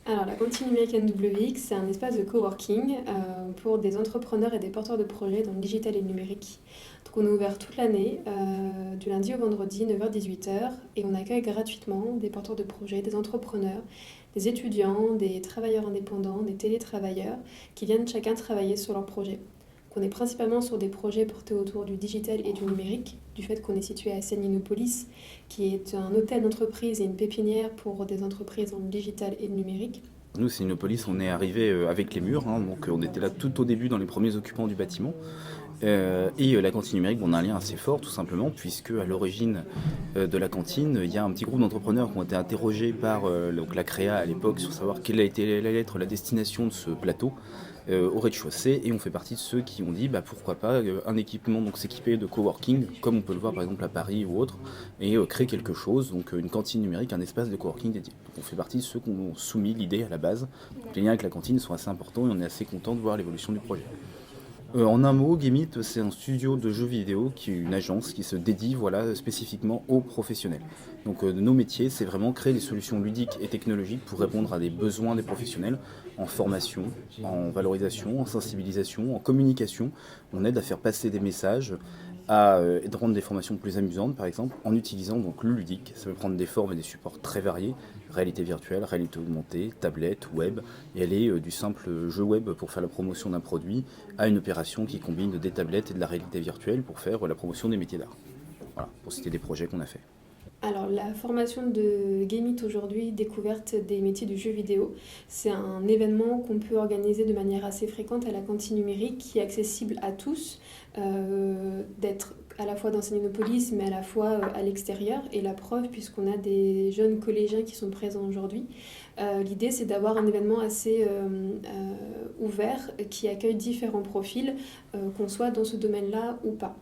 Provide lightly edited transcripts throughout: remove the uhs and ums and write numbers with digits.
Alors, la cantine numérique NWX, c'est un espace de coworking pour des entrepreneurs et des porteurs de projets dans le digital et le numérique. Donc, on est ouvert toute l'année, du lundi au vendredi, 9h-18h, et on accueille gratuitement des porteurs de projets, des entrepreneurs, des étudiants, des travailleurs indépendants, des télétravailleurs qui viennent chacun travailler sur leur projet. Donc, on est principalement sur des projets portés autour du digital et du numérique, du fait qu'on est situé à Seninopolis, qui est un hôtel d'entreprise et une pépinière pour des entreprises dans le digital et le numérique. Nous, Cynopolis, on est arrivé avec les murs, hein, donc on était là tout au début dans les premiers occupants du bâtiment. La cantine numérique, on a un lien assez fort tout simplement, puisque à l'origine de la cantine, il y a un petit groupe d'entrepreneurs qui ont été interrogés par donc la créa à l'époque sur savoir quelle allait être la destination de ce plateau au rez-de-chaussée, et on fait partie de ceux qui ont dit pourquoi pas un équipement, donc s'équiper de coworking, comme on peut le voir par exemple à Paris ou autre, et créer quelque chose, donc une cantine numérique, un espace de coworking dédié. Donc on fait partie de ceux qui ont soumis l'idée à la base. Donc les liens avec la cantine sont assez importants et on est assez content de voir l'évolution du projet. En un mot, Gameit, c'est un studio de jeux vidéo, qui est une agence qui se dédie spécifiquement aux professionnels. Donc nos métiers, c'est vraiment créer des solutions ludiques et technologiques pour répondre à des besoins des professionnels en formation, en valorisation, en sensibilisation, en communication. On aide à faire passer des messages, à rendre des formations plus amusantes, par exemple, en utilisant donc le ludique. Ça peut prendre des formes et des supports très variés: réalité virtuelle, réalité augmentée, tablette, web, et aller du simple jeu web pour faire la promotion d'un produit à une opération qui combine des tablettes et de la réalité virtuelle pour faire la promotion des métiers d'art. Voilà, pour citer des projets qu'on a fait. Alors, la formation de Gameit aujourd'hui, découverte des métiers du jeu vidéo, c'est un événement qu'on peut organiser de manière assez fréquente à la cantine numérique, qui est accessible à tous, d'être à la fois dans Sénénopolis, mais à la fois à l'extérieur. Et la preuve, puisqu'on a des jeunes collégiens qui sont présents aujourd'hui. L'idée, c'est d'avoir un événement assez ouvert, qui accueille différents profils, qu'on soit dans ce domaine-là ou pas.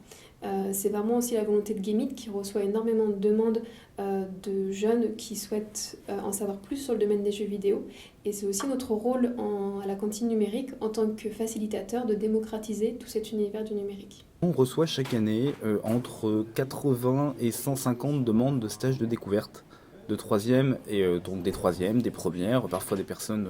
C'est vraiment aussi la volonté de Gameit, qui reçoit énormément de demandes de jeunes qui souhaitent en savoir plus sur le domaine des jeux vidéo. Et c'est aussi notre rôle à la cantine numérique, en tant que facilitateur, de démocratiser tout cet univers du numérique. On reçoit chaque année entre 80 et 150 demandes de stages de découverte de troisième, et donc des troisièmes, des premières, parfois des personnes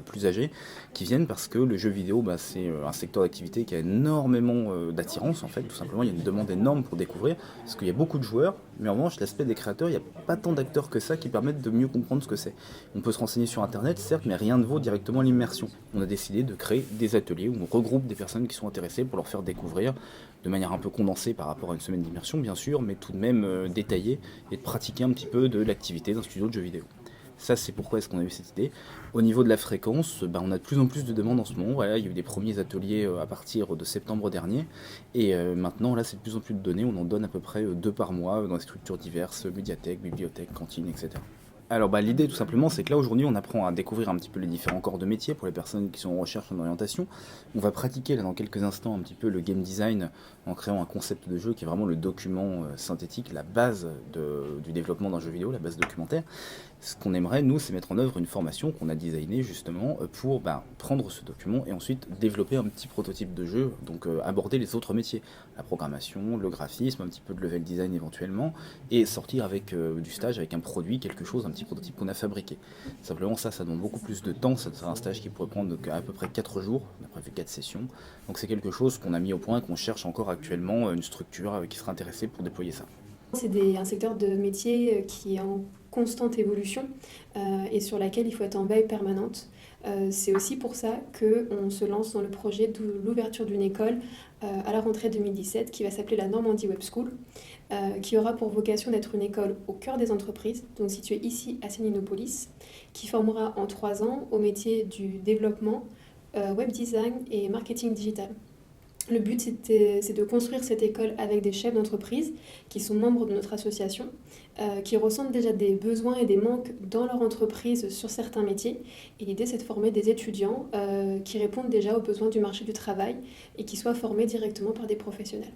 plus âgées, qui viennent parce que le jeu vidéo, c'est un secteur d'activité qui a énormément d'attirance, en fait. Tout simplement, il y a une demande énorme pour découvrir, parce qu'il y a beaucoup de joueurs, mais en revanche, l'aspect des créateurs, il n'y a pas tant d'acteurs que ça qui permettent de mieux comprendre ce que c'est. On peut se renseigner sur internet, certes, mais rien ne vaut directement l'immersion. On a décidé de créer des ateliers où on regroupe des personnes qui sont intéressées pour leur faire découvrir de manière un peu condensée par rapport à une semaine d'immersion, bien sûr, mais tout de même détaillée, et de pratiquer un petit peu de l'activité d'un studio de jeux vidéo. Ça, c'est pourquoi est-ce qu'on a eu cette idée. Au niveau de la fréquence, on a de plus en plus de demandes en ce moment. Voilà, il y a eu des premiers ateliers à partir de septembre dernier, et maintenant, là, c'est de plus en plus de données. On en donne à peu près 2 par mois dans des structures diverses: médiathèque, bibliothèque, cantine, etc. Alors l'idée tout simplement, c'est que là aujourd'hui on apprend à découvrir un petit peu les différents corps de métier pour les personnes qui sont en recherche en orientation. On va pratiquer là dans quelques instants un petit peu le game design, en créant un concept de jeu qui est vraiment le document synthétique, la base du développement d'un jeu vidéo, la base documentaire. Ce qu'on aimerait, nous, c'est mettre en œuvre une formation qu'on a designée justement pour prendre ce document et ensuite développer un petit prototype de jeu, donc aborder les autres métiers, la programmation, le graphisme, un petit peu de level design éventuellement, et sortir avec du stage, avec un produit, quelque chose, un petit prototype qu'on a fabriqué. Simplement ça demande beaucoup plus de temps. Ça sera un stage qui pourrait prendre à peu près 4 jours, on a prévu 4 sessions. Donc c'est quelque chose qu'on a mis au point et qu'on cherche encore actuellement une structure qui sera intéressée pour déployer ça. C'est un secteur de métier qui est en constante évolution, et sur laquelle il faut être en veille permanente. C'est aussi pour ça qu'on se lance dans le projet de l'ouverture d'une école à la rentrée 2017, qui va s'appeler la Normandie Web School, qui aura pour vocation d'être une école au cœur des entreprises, donc située ici à Séninopolis, qui formera en 3 ans au métier du développement, web design et marketing digital. Le but, c'est de construire cette école avec des chefs d'entreprise qui sont membres de notre association, qui ressentent déjà des besoins et des manques dans leur entreprise sur certains métiers. Et l'idée, c'est de former des étudiants qui répondent déjà aux besoins du marché du travail et qui soient formés directement par des professionnels.